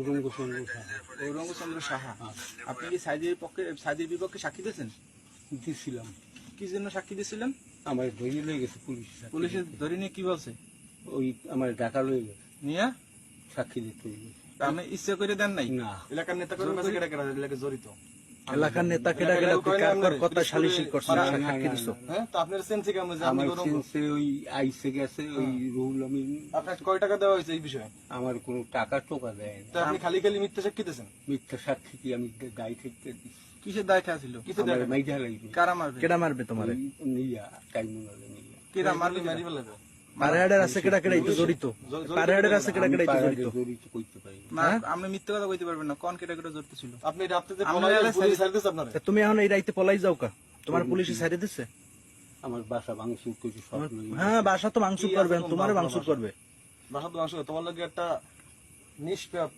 ঔরঙ্গচন্দ্র সাহা। আপনি কি সাইদের বিপক্ষে সাক্ষী দিয়েছেন? দিছিলাম। কি জন্য সাক্ষী দিয়েছিলেন? আমার ধরে লয়ে গেছে পুলিশ। পুলিশে ধরে নিয়ে কি বলছে? ওই আমার ডাকা লয়ে গেছে, নিয়ে সাক্ষী দিতে হইবে। তা আপনি ইচ্ছে করে দেন নাই? না, এলাকার নেতা কর্মী কাছে কেডা কেডা এলাকায় জড়িত? এলাকার নেতা কেডা কেডা কার কথা সালিশি করছেন সাক্ষী দিছো? হ্যাঁ, তো আপনার সেন্সে কেমন যে আপনি আমার ঔরঙ্গ? সেন্সে ওই আইসে গেছে ওই রুহুল আমিন। আপনার কয় টাকা দেওয়া হয়েছে এই বিষয়ে? আমার কোনো টাকা টোকা দেয় তা না। আপনি খালি খালি মিথ্যা সাক্ষী দিয়েছেন? মিথ্যা সাক্ষী কি আমি গাই থেকে দিছি? কিসের দায়টা ছিল? কিসের দায়টা? মাইজা লাগবে। কারা মারবে? কেডা মারবে তোমারে? নিয়া টাইমুনালে নিয়া। কেডা মারবে? মারি ফেলবে? পাড়াহাড়ের আছে কেডা কেডা ইতো জড়িত? পাড়াহাড়ের আছে কেডা কেডা ইতো জড়িত? জড়িত কইতে পারি না। না, আপনি মিথ্যা কথা কইতে পারবেন না। কোন কেডা কেডা জড়িত ছিল? আপনি রাত্রিতে আমরা পলাইলে এলাকায় পুলিশ ছাড় দিয়েছে আপনারে? তা তুমি এখন এই রাইতে পলাই যাও কা? তোমার পুলিশে ছাড়ে দিছে? আমার বাসা ভাঙচুর করছে সব লইয়া। হ্যাঁ, বাসা তো ভাঙচুর করবে, তোমারে ভাঙচুর করবে। বাসাত মাংস তোমার লাগে একটা নিষ্পাপ